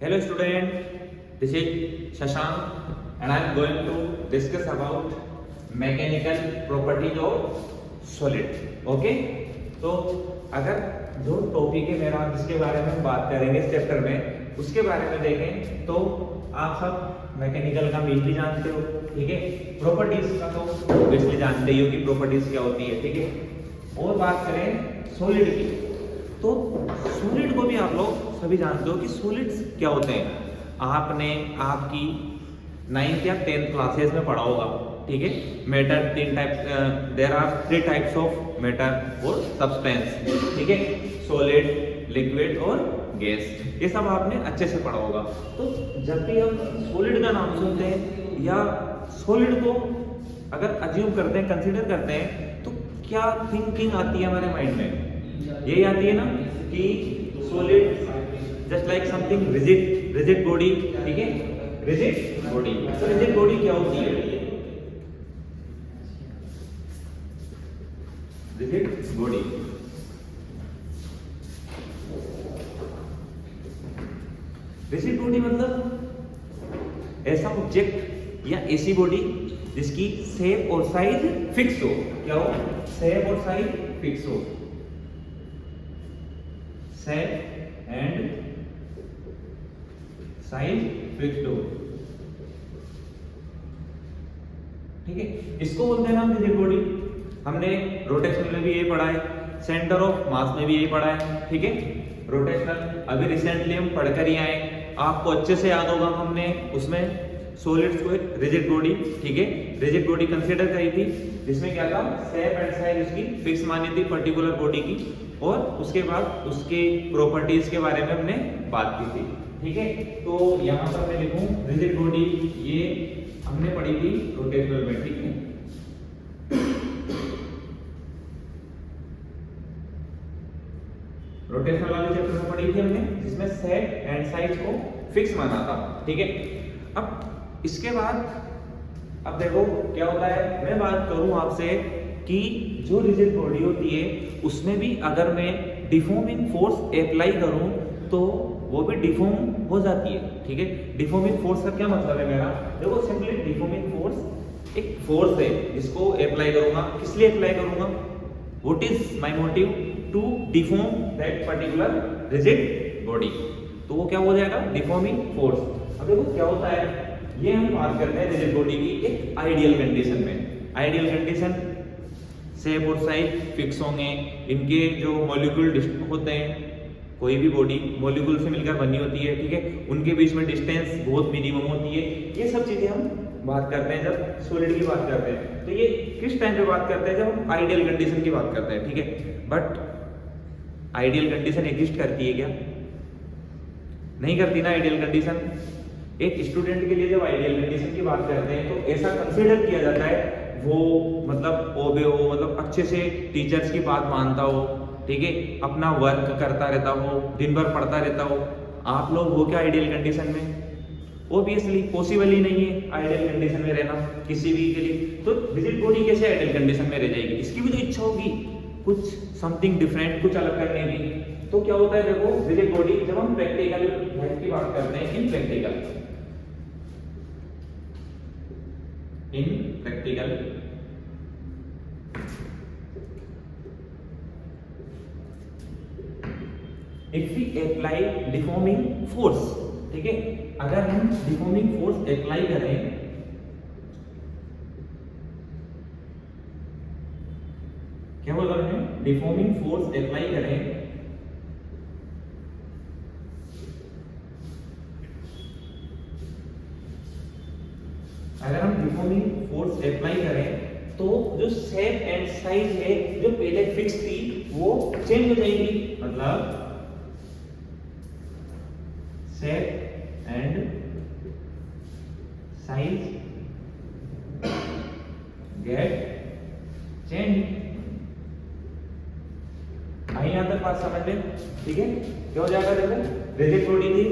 Hello student, this is Shashank and I am going to discuss about mechanical properties of solid. Okay? तो अगर जो topic है मेरा जिसके बारे में हम बात करेंगे इस चैप्टर में उसके बारे में देखें तो आप सब मैकेनिकल का मीन भी जानते हो, ठीक है। प्रॉपर्टीज का तो ऑब्वियसली जानते ही हो कि प्रॉपर्टीज क्या होती है, ठीक है। और बात करें सॉलिड की तो सॉलिड को भी आप लोग सभी जानते हो कि सॉलिड्स क्या होते हैं। आपने आपकी 9th या 10th क्लासेस में पढ़ा होगा, ठीक है। मैटर तीन type, there are 3 types of matter और सब्सटेंस, ठीक है। सॉलिड, लिक्विड और गैस, ये सब आपने अच्छे से पढ़ा होगा। तो जब भी हम सॉलिड का नाम सुनते हैं या सॉलिड को अगर अज्यूम करते हैं, कंसीडर करते हैं, तो क्या थिंकिंग आती है हमारे माइंड में? यही आती है ना कि solid just like something rigid body, ठीक है। रिजिड बॉडी, तो रिजिड बॉडी क्या होती है? रिजिड बॉडी रिजिड बॉडी मतलब ऐसा ऑब्जेक्ट या ऐसी बॉडी जिसकी शेप और साइज फिक्स हो। क्या हो? शेप और साइज फिक्स हो। शेप एंड साइज फिक्स्ड हो, ठीक है। इसको बोलते हैं ना रिजिड बॉडी। हमने रोटेशनल में भी यही पढ़ा है, सेंटर ऑफ मास में भी यही पढ़ा है, ठीक है। रोटेशनल अभी रिसेंटली हम पढ़कर ही आए, आपको अच्छे से याद होगा। हमने उसमें सॉलिड्स को एक रिजिड बॉडी, ठीक है, रिजिड बॉडी कंसीडर करी थी, जिसमें क्या था? शेप एंड साइज उसकी फिक्स मानी थी पर्टिकुलर बॉडी की, और उसके बाद उसके प्रॉपर्टीज के बारे में हमने बात की थी, ठीक है। तो यहाँ पर मैं लिखूं रिजिड बॉडी, ये हमने पढ़ी थी रोटेशनल में, ठीक है। रोटेशनल वाले चैप्टर में पढ़ी थी हमने, जिसमें शेप एंड साइज को फिक्स माना था, ठीक है। अब इसके बाद अब देखो क्या होता है, मैं बात करूं आपसे कि जो रिजिड बॉडी होती है उसमें भी अगर मैं डिफॉर्मिंग फोर्स अप्लाई करूं तो वो भी डिफॉर्म हो जाती है, ठीक है। डिफॉर्मिंग फोर्स का क्या मतलब है मेरा? देखो सिंपली डिफॉर्मिंग फोर्स एक फोर्स है जिसको अप्लाई करूंगा। किस लिए अप्लाई करूंगा? What is my motive? To deform that particular rigid body. तो वो क्या हो जाएगा? Deforming force. अब देखो क्या होता है, ये हम बात करते हैं रिजिड बॉडी की एक आइडियल कंडीशन में। आइडियल कंडीशन, शेप और साइज फिक्स होंगे, इनके जो मॉलिक्यूल होते हैं, कोई भी बॉडी मॉलिक्यूल से मिलकर बनी होती है, ठीक है, उनके बीच में डिस्टेंस बहुत मिनिमम होती है। ये सब चीजें हम बात करते हैं जब सॉलिड की बात करते हैं। तो ये किस टाइम पे बात करते हैं? जब हम आइडियल कंडीशन की बात करते हैं, ठीक है। बट आइडियल कंडीशन एग्जिस्ट करती है क्या? नहीं करती ना आइडियल कंडीशन। एक स्टूडेंट के लिए जब आइडियल कंडीशन की बात करते हैं तो ऐसा कंसीडर किया जाता है वो मतलब ओबे हो, मतलब अच्छे से टीचर्स की बात मानता हो, ठीक है, अपना वर्क करता रहता हो, दिन भर पढ़ता रहता हो। आप लोग हो क्या आइडियल कंडीशन में? ऑब्वियसली पॉसिबल ही नहीं है आइडियल कंडीशन में रहना किसी भी के लिए। तो रिजिड बॉडी कैसे आइडियल कंडीशन में रह जाएगी? इसकी भी तो इच्छा होगी कुछ समथिंग डिफरेंट, कुछ अलग करने की। तो क्या होता है देखो, रिजिड बॉडी जब हम प्रैक्टिकल लाइफ की बात करते हैं, in practical if we apply deforming force, ठीक है, अगर हम डिफॉर्मिंग फोर्स अप्लाई करें, क्या बोल रहे हैं? डिफॉर्मिंग फोर्स अप्लाई करें अगर हम डिफॉर्मिंग फोर्स अप्लाई करें तो जो शेप एंड साइज है जो पहले फिक्स थी वो चेंज हो जाएगी। मतलब shape and size get change. यहां तक बात समझ लें, ठीक है। क्या हो जाएगा? देखो रिजिड बॉडी थी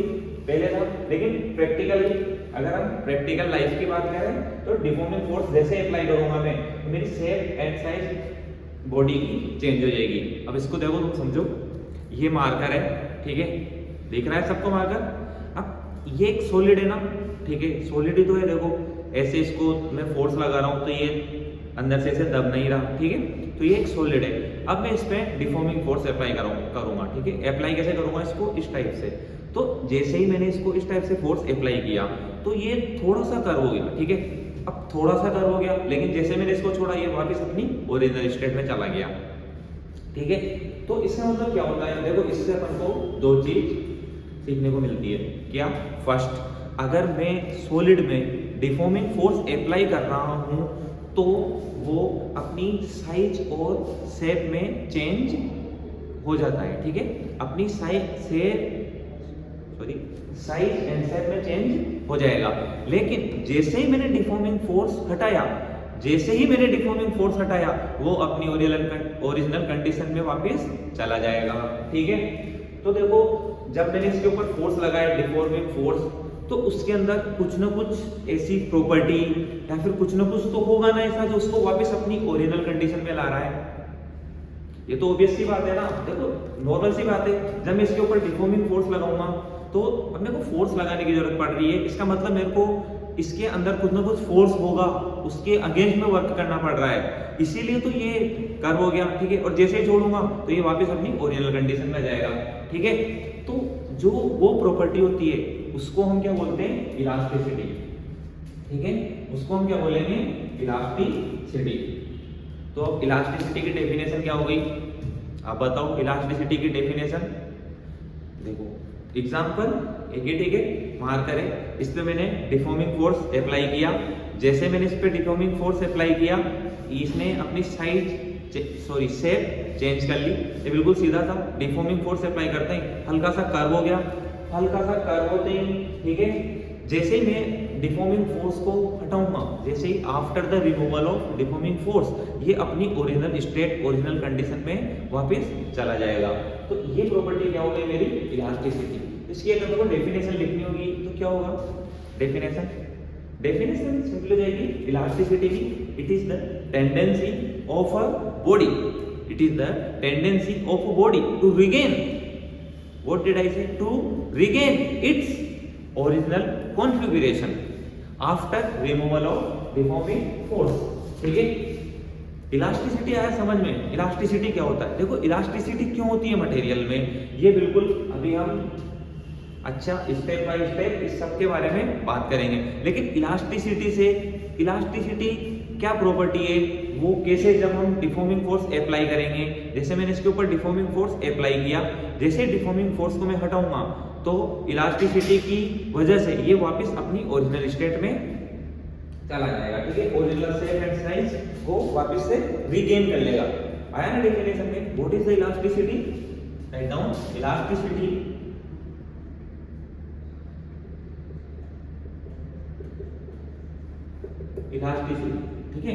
पहले था, लेकिन प्रैक्टिकली अगर हम प्रैक्टिकल लाइफ की बात करें तो डिफॉर्मिंग फोर्स जैसे अप्लाई करूंगा मैं तो मेरी शेप एंड साइज बॉडी की चेंज हो जाएगी। अब इसको देखो, तुम समझो, ये मार्कर है, ठीक है, दिख रहा है सबको मार्कर। अब ये एक सॉलिड है ना, ठीक है, सॉलिड ही तो है। देखो ऐसे इसको मैं फोर्स लगा रहा हूँ तो ये अंदर से दब नहीं रहा, ठीक है, तो ये एक सॉलिड है। अब मैं इस पे डिफॉर्मिंग फोर्स अप्लाई करूंगा, ठीक है। अप्लाई कैसे करूंगा इसको, इस टाइप से। तो जैसे ही मैंने इसको इस टाइप से फोर्स अप्लाई किया तो ये थोड़ा सा कर्व हो गया, ठीक है। अब थोड़ा सा कर्व हो गया, लेकिन जैसे मैंने इसको छोड़ा ये वापस अपनी ओरिजिनल स्टेट में चला गया, ठीक है। तो इसका मतलब क्या होता है, देखो इससे अपन को दो चीज सीखने को मिलती है। क्या? फर्स्ट, अगर मैं सॉलिड में डिफॉर्मिंग फोर्स अप्लाई कर रहा हूं तो वो अपनी साइज और शेप में चेंज हो जाता है, ठीक है। अपनी साइज एंड शेप में चेंज हो जाएगा। लेकिन जैसे ही मैंने डिफॉर्मिंग फोर्स हटाया, वो अपनी ओरिजिनल कंडीशन में वापस चला जाएगा, ठीक है। तो देखो जब मैंने इसके ऊपर फोर्स लगाया, डिफॉर्मिंग फोर्स, तो उसके अंदर कुछ ना कुछ ऐसी प्रॉपर्टी या फिर कुछ ना कुछ तो होगा ना ऐसा जो उसको वापस अपनी ओरिजिनल कंडीशन में ला रहा है। ये तो ऑब्वियस सी बात है ना, देखो नॉर्मल सी बात है। जब मैं इसके ऊपर डिफॉर्मिंग फोर्स लगाऊंगा तो अब मेरे को फोर्स लगाने की जरूरत पड़ रही है, इसका मतलब मेरे को इसके अंदर कुछ ना कुछ फोर्स होगा, उसके अगेंस्ट में वर्क करना पड़ रहा है, इसीलिए तो ये कर्व हो गया, ठीक है। और जैसे ही छोड़ूंगा तो ये वापस अपनी ओरिजिनल कंडीशन में जाएगा, ठीक है। तो जो वो प्रॉपर्टी होती है उसको हम क्या बोलते हैं, इलास्टिसिटी, ठीक है। उसको हम क्या बोलेंगे, इलास्टिसिटी। तो अब इलास्टिसिटी की डेफिनेशन क्या हो गई, आप बताओ इलास्टिसिटी की डेफिनेशन। देखो एग्जांपल एक ही, ठीक है, मार करें। इस पे मैंने डिफॉर्मिंग फोर्स अप्लाई किया, जैसे मैंने इस पे डिफॉर्मिंग फोर्स अप्लाई किया, इसने अपनी शेप चेंज कर ली। ये बिल्कुल सीधा था, डिफॉर्मिंग फोर्स अप्लाई करते हैं हल्का सा कर्व हो गया, हल्का सा कर्व होते ही, ठीक है। जैसे ही मैं डिफॉर्मिंग फोर्स को हटाऊंगा, जैसे ही after the removal of deforming force, ये अपनी ओरिजिनल स्टेट, ओरिजिनल कंडीशन में वापस चला जाएगा। तो ये प्रॉपर्टी क्या हो गई मेरी, इलास्टिसिटी। इसकी अगर मेरे को डेफिनेशन लिखनी होगी तो क्या होगा, डेफिनेशन सिंपल हो जाएगी इलास्टिसिटी की, it is the tendency of a body, to regain, what did I say, to regain its original configuration after removal of deforming force, ठीक है। इलास्टिसिटी आया समझ में, इलास्टिसिटी क्या होता है। देखो इलास्टिसिटी क्यों होती है मटेरियल में, ये बिल्कुल अभी हम अच्छा स्टेप बाय स्टेप इस सब के बारे में बात करेंगे। लेकिन इलास्टिसिटी क्या प्रॉपर्टी है, वो कैसे, जब हम डिफॉर्मिंग फोर्स अप्लाई करेंगे, जैसे मैंने इसके ऊपर डिफॉर्मिंग फोर्स अप्लाई किया, जैसे डिफॉर्मिंग फोर्स को मैं हटाऊंगा तो इलास्टिसिटी की वजह से ये वापस अपनी ओरिजिनल स्टेट में चला जाएगा, ठीक है। ओरिजिनल शेप एंड साइज को वापस से रीगेन कर लेगा। आया ना डेफिनेशन में, what is the elasticity, write down elasticity. ठीक है,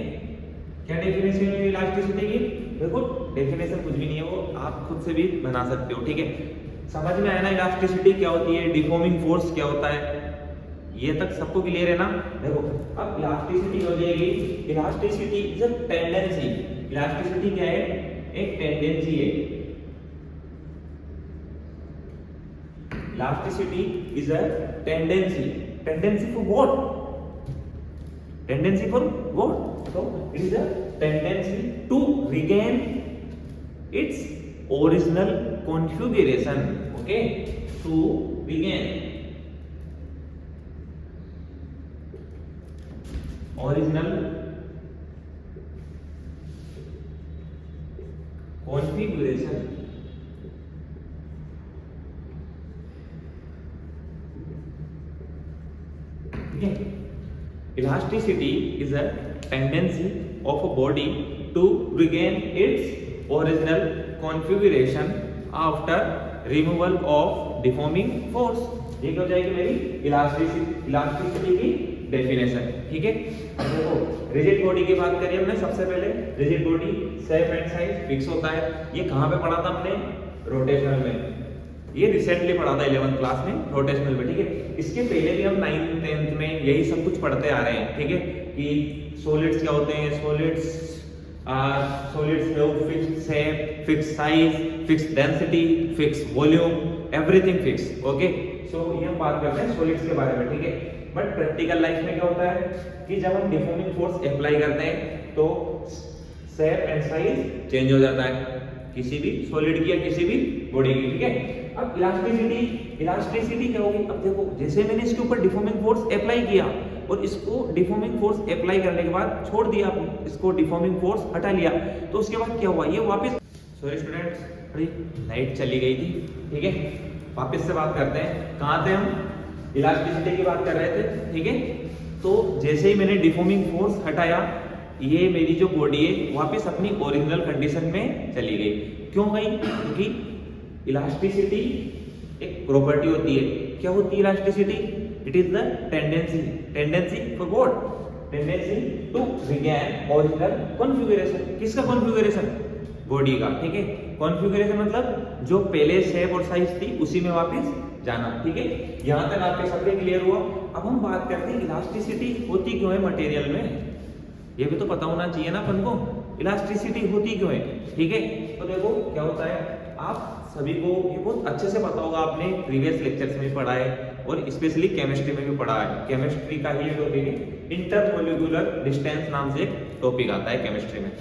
क्या डेफिनेशन है इलास्टिसिटी की। देखो डेफिनेशन कुछ भी नहीं है, वो आप खुद से भी बना सकते हो, ठीक है। समझ में आया ना इलास्टिसिटी क्या होती है, डिफॉर्मिंग फोर्स क्या होता है, ये तक सबको क्लियर है ना। देखो अब इलास्टिसिटी हो जाएगी, elasticity is a tendency. Elasticity क्या है, एक टेंडेंसी है। Elasticity is a tendency for what, so it is a tendency to regain its original configuration, okay, to regain original configuration, ठीक है। Elasticity is a tendency of a body to regain its original configuration after removal of deforming force। ये क्या हो जाएगी मेरी elasticity की definition, ठीक है। अब देखो रिजिड बॉडी की बात करिए हमने, सबसे पहले rigid body shape and size fix होता है। ये कहाँ पे पढ़ा था हमने, रोटेशनल में। ये रिसेंटली पढ़ा था 11th क्लास में, रोटेशनल में, ठीक है। इसके पहले भी हम 9th 10th में यही सब कुछ पढ़ते आ रहे हैं, ठीक है, कि सॉलिड्स क्या होते हैं। Solids have fixed shape, fixed size, fixed density, fixed volume, everything fix, okay. तो ये हम बात करते हैं सॉलिड्स के बारे में, ठीक है। बट प्रैक्टिकल लाइफ में क्या होता है कि जब हम डिफॉर्मिंग फोर्स अप्लाई करते हैं तो शेप एंड साइज चेंज हो जाता है किसी भी सॉलिड की या किसी भी बॉडी की, ठीक है। अब इलास्टिसिटी क्या होगी, अब देखो जैसे मैंने इसके ऊपर डिफॉर्मिंग फोर्स अप्लाई किया और इसको डिफॉर्मिंग फोर्स अप्लाई करने के बाद छोड़ दिया, इसको डिफॉर्मिंग फोर्स हटा लिया, तो उसके बाद क्या हुआ, ये वापस, सॉरी स्टूडेंट्स, अरे लाइट चली गई थी, ठीक है। वापस से बात करते हैं, कहाँ थे हम, इलास्टिसिटी की बात कर रहे थे, ठीक है। तो जैसे ही मैंने डिफॉर्मिंग फोर्स हटाया, ये मेरी जो बॉडी है वापस अपनी ओरिजिनल कंडीशन में चली गई। क्यों गई, क्योंकि इलास्टिसिटी एक प्रॉपर्टी होती है। क्या होती है elasticity, it is the tendency for what, tendency to regain original configuration. किसका कॉन्फ़िगरेशन, बॉडी का, ठीक है। कॉन्फ़िगरेशन मतलब जो पहले शेप और साइज थी उसी में वापस जाना, ठीक है। यहां तक आपके सबके क्लियर हुआ। अब हम बात करते हैं इलास्टिसिटी होती क्यों है मटेरियल में, ये भी तो पता होना चाहिए ना अपन को, इलास्टिसिटी होती क्यों है, ठीक है। तो देखो क्या होता है, आप सभी को ये बहुत अच्छे से पता होगा, आपने प्रीवियस लेक्चर्स में पढ़ा है और स्पेशली केमिस्ट्री में भी पढ़ा है। केमिस्ट्री का ही टॉपिक है, इंटरमोलिकुलर डिस्टेंस नाम से एक टॉपिक आता है केमिस्ट्री में,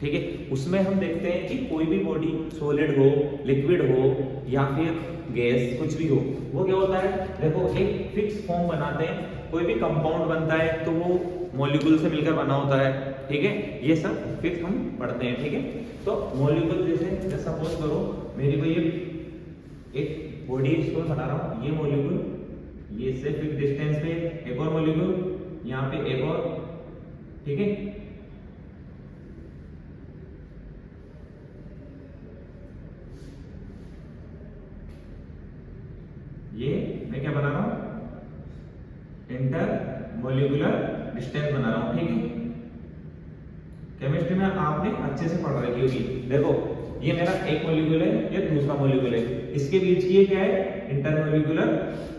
ठीक है। उसमें हम देखते हैं कि कोई भी बॉडी सॉलिड हो, लिक्विड हो या फिर गैस, कुछ भी हो, वो क्या होता है, देखो एक फिक्स फॉर्म बनाते हैं। कोई भी कंपाउंड बनता है तो वो मॉलिक्यूल से मिलकर बना होता है, ठीक है। ये सब फिक्स हम पढ़ते हैं, ठीक है। तो मॉलिक्यूल जैसे सपोज करो मेरी को ये एक बॉडी इसको बना रहा हूँ, ये मॉलिक्यूल, ये से फिक्स डिस्टेंस पे एक और मॉलिक्यूल, यहाँ पे एक और, ठीक है। ये मैं क्या बना रहा हूं, इंटर मॉलिक्यूलर डिस्टेंस बना रहा हूं, ठीक है। केमिस्ट्री में आपने अच्छे से पढ़ रखी होगी। देखो ये मेरा एक मॉलिक्यूल है, ये दूसरा मॉलिक्यूल है, इसके बीच की ये क्या है, इंटरमॉलिक्यूलर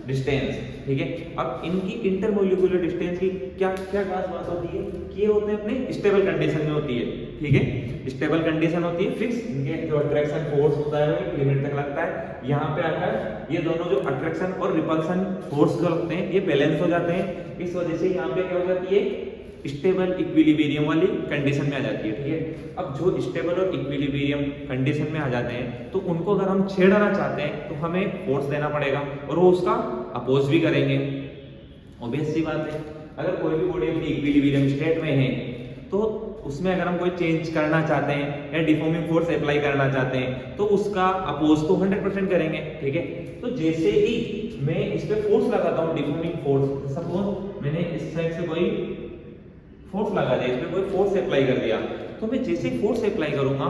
डिस्टेंस, ठीक है। अब इनकी इंटरमॉलिक्यूलर डिस्टेंस की क्या क्या खास बात होती है कि ये होते हैं अपने स्टेबल कंडीशन में होती है, ठीक है। स्टेबल कंडीशन होती है, फिक्स, इनके जो अट्रैक्शन फोर्स होता है वो एक लिमिट तक लगता है। यहाँ पे आकर ये दोनों जो अट्रैक्शन और रिपल्सन फोर्स जो लगते हैं ये बैलेंस हो जाते हैं। इस वजह से यहाँ पे क्या हो जाती है, स्टेबल इक्विलिब्रियम वाली कंडीशन में आ जाती है, ठीक है। अब जो स्टेबल और इक्विलिब्रियम कंडीशन में आ जाते हैं तो उनको अगर हम छेड़ना चाहते हैं तो हमें फोर्स देना पड़ेगा और वो उसका अपोज भी करेंगे। ऑब्वियस सी बात है, अगर कोई भी बॉडी अपनी इक्विलिब्रियम स्टेट में है तो उसमें अगर हम कोई चेंज करना चाहते हैं या डिफॉर्मिंग फोर्स अप्लाई करना चाहते हैं तो उसका अपोज तो 100% करेंगे, ठीक है। तो जैसे ही मैं इस पे फोर्स लगाता हूँ, डिफॉर्मिंग फोर्स, सपोज मैंने इस साइड से कोई फोर्स लगा दिया, इसमें कोई फोर्स अप्लाई कर दिया, तो मैं जैसे फोर्स अप्लाई करूंगा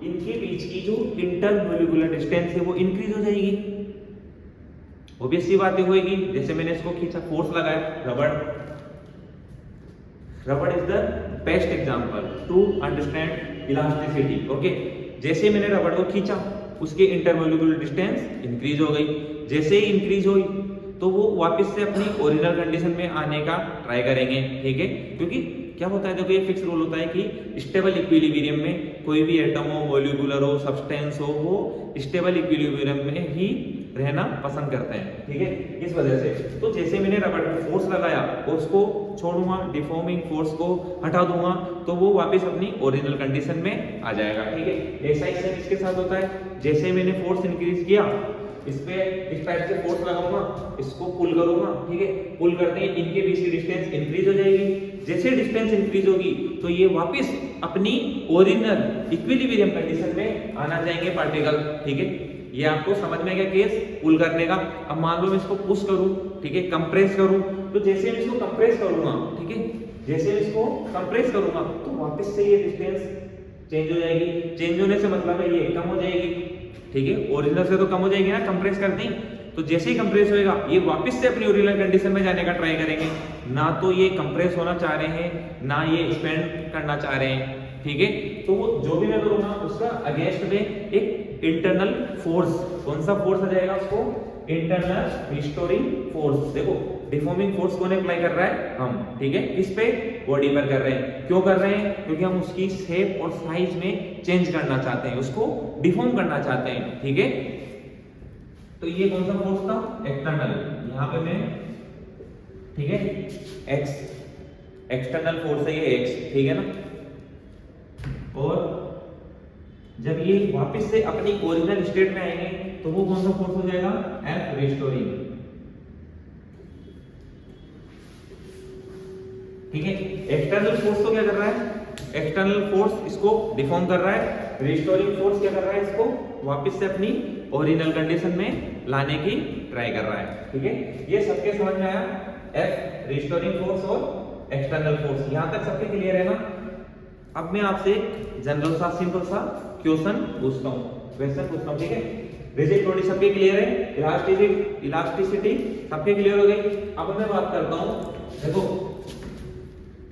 इनके बीच की जो इंटरमॉलिक्यूलर डिस्टेंस है वो इंक्रीज हो जाएगी। ऑब्वियस सी बात होगी, जैसे मैंने इसको खींचा, फोर्स लगाया, rubber is the best example to understand elasticity, okay. जैसे मैंने रबड़ को खींचा उसकी इंटरमॉलिक्यूलर डिस्टेंस इंक्रीज हो गई, जैसे ही इंक्रीज हुई तो वो वापस से अपनी ओरिजिनल कंडीशन में आने का ट्राई करेंगे, ठीक है। क्योंकि क्या होता है, देखो ये फिक्स रूल होता है कि स्टेबल इक्विलिब्रियम में कोई भी एटम हो, मॉलिक्यूलर हो, सब्सटेंस हो, वो स्टेबल इक्विलिब्रियम में ही रहना पसंद करते हैं, ठीक है। इस वजह से तो जैसे मैंने रबड़ पे फोर्स लगाया उसको छोड़ूंगा, डिफॉर्मिंग फोर्स को हटा दूंगा तो वो वापस अपनी ओरिजिनल कंडीशन में आ जाएगा, ठीक है। ऐसा ही सेम इसके साथ होता है, जैसे मैंने फोर्स इंक्रीज किया, इस पे इस टाइप से फोर्स लगाऊंगा, इसको पुल करूंगा, ठीक है। पुल करते ही इनके बीच की डिस्टेंस इंक्रीज हो जाएगी, जैसे डिस्टेंस इंक्रीज होगी तो ये वापस अपनी ओरिजिनल इक्विलिब्रियम कंडीशन में आना चाहेंगे पार्टिकल, ठीक है। ये आपको समझ में गया केस पुल करने का। अब मान लो मैं इसको पुश करूं, ठीक है, कंप्रेस करूं, तो जैसे मैं इसको कंप्रेस करूंगा, ठीक है, जैसे मैं इसको कंप्रेस करूंगा तो वापस से ये डिस्टेंस चेंज हो जाएगी। चेंज होने से मतलब है ये कम हो जाएगी, ठीक है। ओरिजिनल से तो कम हो जाएगी ना कंप्रेस करते ही, तो जैसे ही कंप्रेस होएगा ये वापस से अपनी ओरिजिनल कंडीशन में जाने का ट्राई करेंगे। ना तो ये कंप्रेस होना चाह रहे हैं, ना ये एक्सपेंड करना चाह रहे हैं, ठीक है। तो वो जो भी मैं करूंगा उसका अगेंस्ट में एक इंटरनल फोर्स, कौन सा फोर्स आ जाएगा उसको, इंटरनल रिस्टोरिंग फोर्स। देखो डिफॉर्मिंग फोर्स कौन अप्लाई कर रहा है, हम, ठीक है। किस पे, बॉडी पर कर रहे हैं। क्यों कर रहे हैं, क्योंकि हम उसकी शेप और साइज में चेंज करना चाहते हैं, उसको डिफॉर्म करना चाहते हैं, ठीक है। तो ये कौन सा फोर्स था? एक्सटर्नल। यहाँ पे मैं, ठीक है, एक्स एक्सटर्नल फोर्स है ये एक्स, ठीक है ना। और जब ये वापस से अपनी ओरिजिनल स्टेट में आएंगे तो वो कौन सा फोर्स हो जाएगा? एफ रिस्टोरिंग, ठीक है। एक्सटर्नल फोर्स तो क्या कर रहा है? एक्सटर्नल फोर्स इसको डिफॉर्म कर रहा है, रिस्टोरिंग फोर्स क्या कर रहा है? इसको वापस से अपनी ओरिजिनल कंडीशन में लाने की ट्राई कर रहा है, ठीक है। ये सबके समझ में आया? एफ रिस्टोरिंग फोर्स और एक्सटर्नल फोर्स, यहां तक सबके क्लियर है ना? अब मैं आपसे एक जनरल सा सिंपल सा क्वेश्चन पूछता हूं, ठीक है। रिजिडिटी सबके क्लियर है, इलास्टिसिटी सबके क्लियर हो गई। अब मैं बात करता हूं, देखो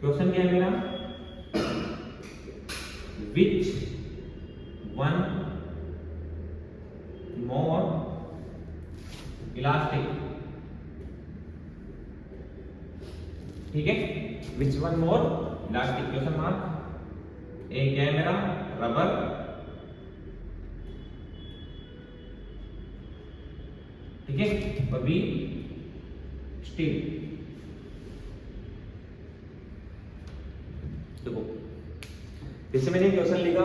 क्वेश्चन क्या है मेरा? विच वन मोर इलास्टिक, ठीक है, which one more elastic, question mark. एक क्या है मेरा? रबर, ठीक है, और बी स्टील। देखो जैसे मैंने क्वेश्चन लिखा,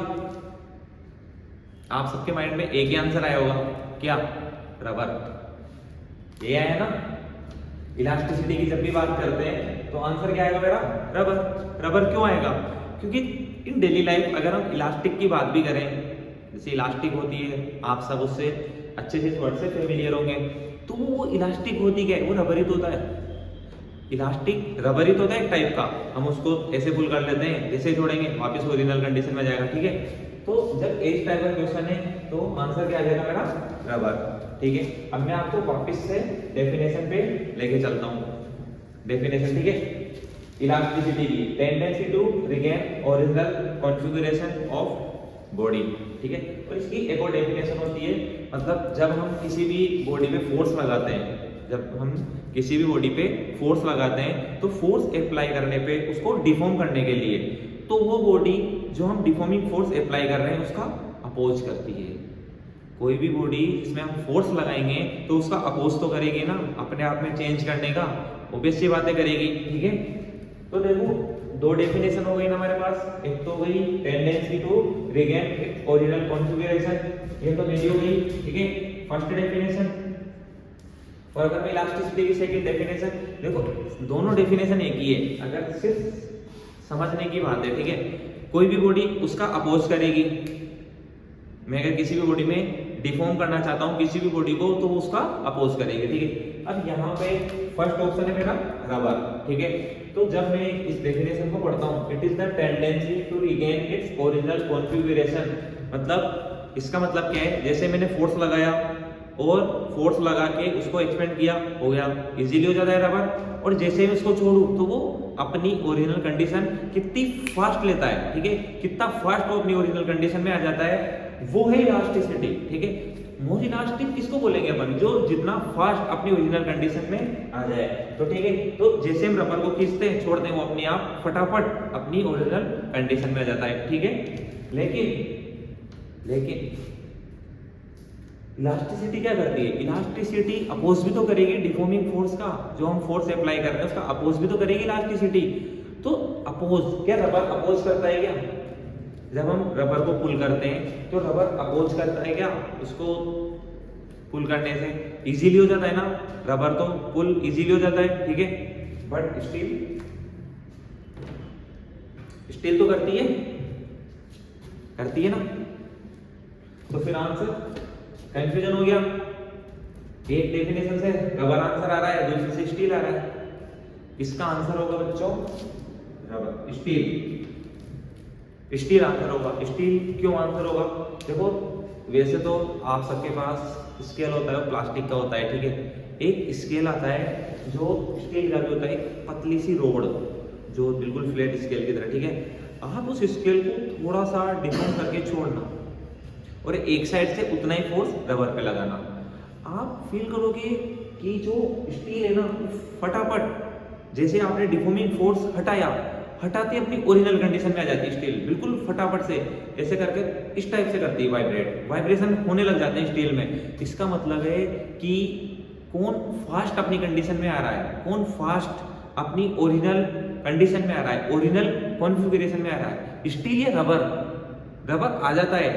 आप सबके माइंड में एक ही आंसर आया होगा, क्या? रबर। ये आया ना? इलास्टिसिटी की जब भी बात करते हैं तो आंसर क्या आएगा मेरा? रबर। रबर क्यों आएगा? क्योंकि इन डेली लाइफ अगर हम इलास्टिक की बात भी करें, जैसे इलास्टिक होती है, आप सब उससे अच्छे से वर्ड से फेमिलियर होंगे, तो वो इलास्टिक होती क्या है? वो रबर ही तो होता है। इलास्टिक रबर ही तो होता है एक टाइप का, हम उसको ऐसे पुल कर लेते हैं, जैसे छोड़ेंगे वापस ओरिजिनल कंडीशन में जाएगा, ठीक है। तो जब इस टाइप का क्वेश्चन है तो आंसर क्या आ जाएगा मेरा? रबर, ठीक है। अब मैं आपको वापस से डेफिनेशन पे लेके चलता हूँ। डेफिनेशन, ठीक है। इलास्टिसिटी की tendency to regain original configuration of body, ठीक है। और इसकी एक और डेफिनेशन होती है, मतलब जब हम किसी भी बॉडी पे फोर्स लगाते हैं, जब हम किसी भी बॉडी पे फोर्स लगाते हैं तो फोर्स अप्लाई करने पे उसको डिफॉर्म करने के लिए, तो वो बॉडी जो हम डिफॉर्मिंग फोर्स अप्लाई कर रहे हैं उसका अपोज करती है। कोई भी बॉडी जिसमें हम फोर्स लगाएंगे तो उसका अपोज तो करेगी ना, अपने आप में चेंज करने का ऑब्वियस सी बातें करेगी, ठीक है। तो देखो दो डेफिनेशन हो गई ना हमारे पास, एक तो गई tendency to regain original configuration, ये तो मेरी हो गई, ठीक है, फर्स्ट डेफिनेशन। और अगर मैं इलास्टिसिटी की सेकंड डेफिनेशन, देखो दोनों डेफिनेशन एक ही है, अगर सिर्फ समझने की बात है, ठीक है। कोई भी बॉडी उसका अपोज करेगी, मैं अगर किसी भी बॉडी में डिफॉर्म करना चाहता हूं किसी भी बॉडी को तो उसका अपोज करेगी, ठीक है। अब यहाँ पे फर्स्ट ऑप्शन है मेरा रबर, ठीक है। तो जब मैं इस डेफिनेशन को पढ़ता हूँ, it is the tendency to regain its original configuration, मतलब इसका मतलब क्या है, जैसे मैंने फोर्स लगाया और फोर्स लगा के उसको एक्सपेंड किया, हो गया, इजीली हो जाता है रबर। और जैसे मैं इसको छोड़ू तो वो अपनी ओरिजिनल कंडीशन कितनी फास्ट लेता है, ठीक है, कितना फास्ट वो अपनी ओरिजिनल कंडीशन में आ जाता है, वो है इलास्टिसिटी, ठीक है। मोर इलास्टिक किसको बोलेंगे अपन? जो जितना फास्ट अपनी ओरिजिनल कंडीशन में आ जाए, तो ठीक है। तो जैसे हम रबर को खींचते हैं, छोड़ते हैं, वो अपने आप फटाफट अपनी ओरिजिनल कंडीशन में आ जाता है, ठीक है। लेकिन इलास्टिसिटी क्या करती है? इलास्टिसिटी अपोज भी तो करेगी डिफॉर्मिंग फोर्स का, जो हम फोर्स अप्लाई कर रहे हैं उसका अपोज भी तो करेगी इलास्टिसिटी। तो अपोज क्या रबर अपोज करता है क्या? जब हम रबर को पुल करते हैं तो रबर अपोज करता है क्या? उसको पुल करने से इजीली हो जाता है ना, रबर तो पुल इजीली हो जाता है, ठीक है। बट स्टील तो करती है ना। तो फिर आंसर कंफ्यूजन हो गया, एक डेफिनेशन से रबर आंसर आ रहा है, दूसरे से स्टील आ रहा है। इसका आंसर होगा बच्चों रबर, स्टील आंसर होगा। स्टील क्यों आंसर होगा? देखो वैसे तो आप सबके पास स्केल होता है, प्लास्टिक का होता है, ठीक है। एक स्केल आता है जो स्टील का भी होता है, एक पतली सी रोड जो बिल्कुल फ्लैट स्केल की तरह, ठीक है। आप उस स्केल को थोड़ा सा डिफॉर्म करके छोड़ना और एक साइड से उतना ही फोर्स रबर पे लगाना, आप फील करोगे कि जो स्टील है ना फटाफट, जैसे आपने डिफॉर्मिंग फोर्स हटाया, हटाती है अपनी ओरिजिनल कंडीशन में आ जाती है स्टील, बिल्कुल फटाफट से ऐसे करके इस टाइप से करती है वाइब्रेट, वाइब्रेशन होने लग जाते हैं स्टील में। इसका मतलब है कि कौन फास्ट अपनी कंडीशन में आ रहा है, कौन फास्ट अपनी ओरिजिनल कंडीशन में आ रहा है, ओरिजिनल कॉन्फ़िगरेशन में आ रहा है। स्टील या रबर, रबर आ जाता है,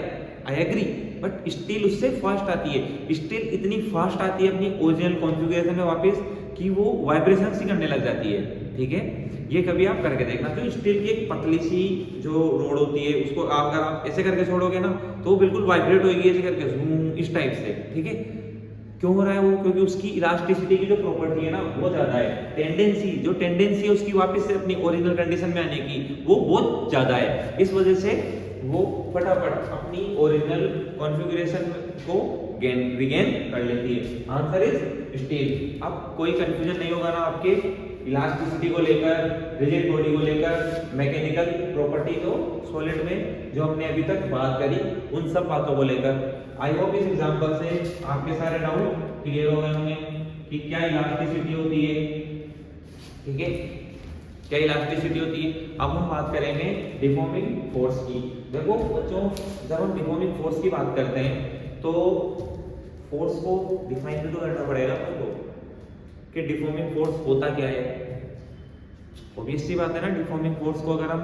आई एग्री, बट स्टील उससे फास्ट आती है। स्टील इतनी फास्ट आती है अपनी ओरिजिनल कॉन्फ़िगरेशन में वापस कि वो वाइब्रेशन सी करने लग जाती है, ठीक है। ये कभी आप करके देखना। जो स्टील की एक पतली सी जो रोड होती है उसको अगर आप ऐसे करके छोड़ोगे ना तो वो बिल्कुल वाइब्रेट होगी ऐसे करके झूम, इस टाइप से, ठीक है। क्यों हो रहा है वो? क्योंकि उसकी इलास्टिसिटी की जो प्रॉपर्टी है ना वो ज्यादा है, टेंडेंसी जो टेंडेंसी है उसकी वापस से अपनी ओरिजिनल कंडीशन में आने की वो बहुत ज्यादा है। इस वजह से वो फटाफट अपनी ओरिजिनल कॉन्फ़िगरेशन को रिगेन कर लेती है। Answer is steel. अब कोई कंफ्यूजन नहीं होगा ना आपके इलास्टिसिटी को लेकर, रिजिड बॉडी को लेकर, मैकेनिकल प्रॉपर्टी को सॉलिड में जो हमने अभी तक बात करी उन सब बातों को लेकर। आई होप इस एग्जांपल से आपके सारे डाउट क्लियर हो गए होंगे कि क्या इलास्टिसिटी होती है, ठीक है, क्या इलास्टिसिटी होती है। अब हम बात करेंगे डिफॉर्मिंग फोर्स की। देखो बच्चों, जब हम डिफॉर्मिंग फोर्स की बात करते हैं तो फोर्स को डिफाइन भी तो करना पड़ेगा आपको कि डिफॉर्मिंग फोर्स होता क्या है। ऑब्वियस सी बात है ना, डिफॉर्मिंग फोर्स को अगर हम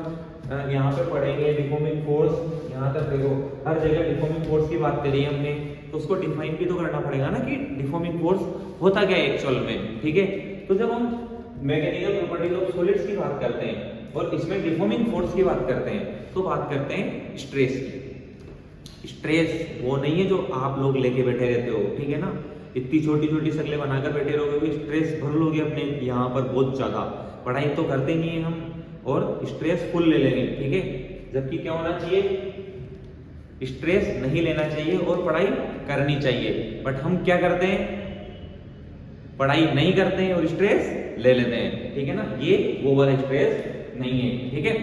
यहाँ पे पढ़ेंगे डिफॉर्मिंग फोर्स, यहाँ तक देखो हर जगह डिफॉर्मिंग फोर्स की बात करी है हमने, तो उसको डिफाइन भी तो करना पड़ेगा ना कि डिफॉर्मिंग फोर्स होता क्या है एक्चुअल में, ठीक है। तो जब हम मैकेनिकल प्रॉपर्टीज ऑफ सॉलिड्स की बात करते हैं और इसमें डिफॉर्मिंग फोर्स की बात करते हैं तो बात करते हैं स्ट्रेस की। स्ट्रेस वो नहीं है जो आप लोग लेके बैठे रहते हो, ठीक है ना, इतनी छोटी छोटी शक्लें बनाकर बैठे रहोगे, स्ट्रेस भर लोगे अपने यहाँ पर बहुत ज्यादा, पढ़ाई तो करते नहीं है हम और स्ट्रेस फुल ले लेंगे, ठीक है। जबकि क्या होना चाहिए, स्ट्रेस नहीं लेना चाहिए और पढ़ाई करनी चाहिए, बट हम क्या करते हैं, पढ़ाई नहीं करते हैं और स्ट्रेस ले लेते हैं, ठीक है ना। ये वो वाला स्ट्रेस नहीं है, ठीक है।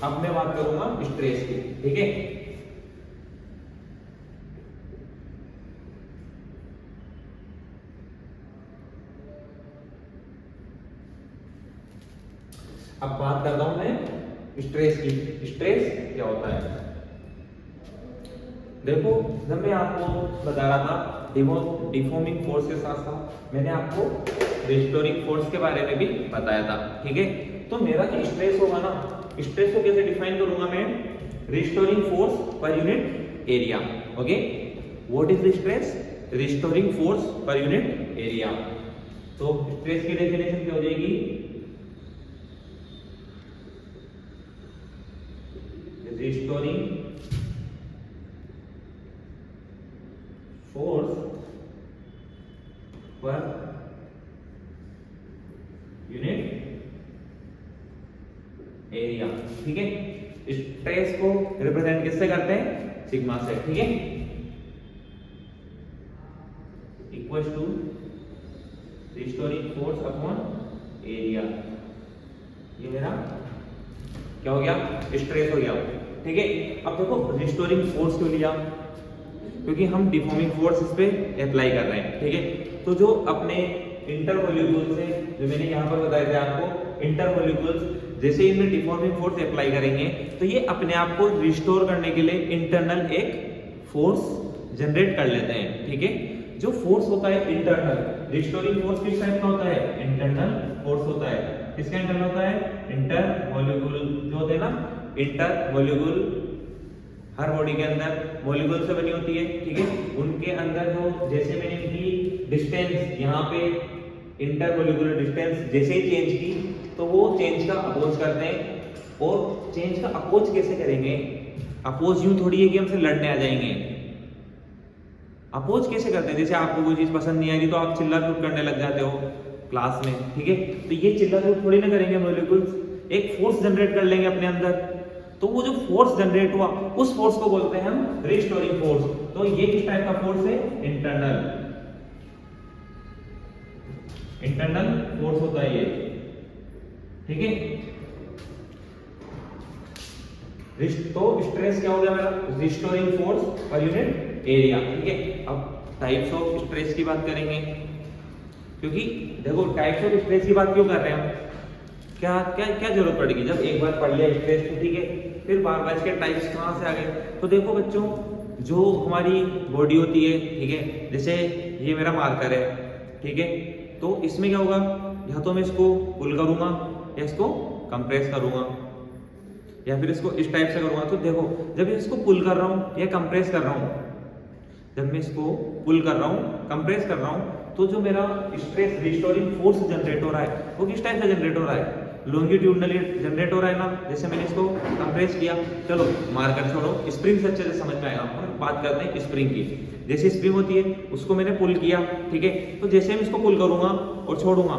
अब मैं बात करूंगा स्ट्रेस की, ठीक है। अब बात करता हूं मैं स्ट्रेस की। स्ट्रेस क्या होता है? देखो जब मैं आपको बता रहा था डिफॉर्मिंग फोर्स के साथ साथ मैंने आपको रिस्टोरिंग फोर्स के बारे में भी बताया था, ठीक है। तो मेरा जो स्ट्रेस होगा ना, स्ट्रेस को कैसे डिफाइन करूंगा मैं, restoring force per unit area, okay. What is the stress? Restoring force per unit area. तो स्ट्रेस की डेफिनेशन क्या हो जाएगी, restoring force per unit area, ठीक है। स्ट्रेस को रिप्रेजेंट किससे करते हैं, सिग्मा से, ठीक है, equal to restoring force upon area. ये मेरा क्या हो गया, स्ट्रेस हो गया, ठीक है। अब देखो रिस्टोरिंग फोर्स क्यों लिया, क्योंकि हम डिफॉर्मिंग फोर्स इस पे अप्लाई कर रहे हैं, ठीक है। तो जो अपने इंटरमोलिक्यूल्स है, जो मैंने यहाँ पर बताया था आपको, इंटरमोलिक्यूल्स जैसे इनमें डिफॉर्मिंग फोर्स अप्लाई करेंगे तो ये अपने आप को रिस्टोर करने के लिए इंटरनल एक फोर्स जनरेट कर लेते हैं, ठीक है। जो फोर्स होता है इंटरनल, रिस्टोरिंग फोर्स किस टाइप का होता है, इंटरनल फोर्स होता है। किसका इंटरनल होता है, इंटरमोलिक्यूल जो होते हैं ना, इंटरमोलिक्यूल हर बॉडी के अंदर मॉलिक्यूल से बनी होती है, ठीक है। उनके अंदर जो जैसे मैंने इनकी डिस्टेंस यहाँ पे इंटरमोलिक्यूलर डिस्टेंस जैसे ही चेंज की तो वो चेंज का अपोज करते हैं। और चेंज का अपोज कैसे करेंगे, अपोज यूं थोड़ी है कि हमसे लड़ने आ जाएंगे। अपोज कैसे करते हैं, जैसे आपको कोई चीज पसंद नहीं आएगी तो आप चिल्ला कूद करने लग जाते हो क्लास में, ठीक है। तो ये चिल्ला कूद थोड़ी ना करेंगे, मॉलिक्यूल्स एक फोर्स जनरेट कर लेंगे अपने अंदर। तो वो जो फोर्स जनरेट हुआ उस फोर्स को बोलते हैं हम रिस्टोरिंग फोर्स। तो ये किस टाइप का फोर्स है, इंटरनल फोर्स होता है ये, ठीक है। तो स्ट्रेस क्या हो गया मेरा, restoring force per unit area, ठीक है। अब टाइप्स ऑफ स्ट्रेस की बात करेंगे, क्योंकि देखो टाइप्स ऑफ स्ट्रेस की बात क्यों कर रहे हैं हम, क्या क्या क्या जरूरत पड़ेगी जब एक बार पढ़ लिया स्ट्रेस तो ठीक है, फिर बार बार इसके टाइप्स कहाँ से आ गए। तो देखो बच्चों, जो हमारी बॉडी होती है, ठीक है, जैसे ये मेरा मार्कर है, ठीक है, तो इसमें क्या होगा, या तो मैं इसको पुल करूंगा या इसको कंप्रेस करूंगा या फिर इसको इस टाइप से करूंगा। तो देखो जब मैं इसको पुल कर रहा हूँ या कंप्रेस कर रहा हूँ, जब मैं इसको पुल कर रहा हूँ, कंप्रेस कर रहा हूँ, तो जो मेरा स्ट्रेस रिस्टोरिंग फोर्स जनरेट हो रहा है वो किस टाइप से जनरेट हो रहा है, लॉन्गिट्यूडनली जनरेट हो रहा है ना। जैसे मैंने इसको कंप्रेस किया, चलो मार्कर छोड़ो, स्प्रिंग से अच्छे से समझ में आएगा। हम बात करते हैं स्प्रिंग की। जैसे स्प्रिंग होती है उसको मैंने पुल किया, ठीक है, तो जैसे मैं इसको पुल करूंगा और छोड़ूंगा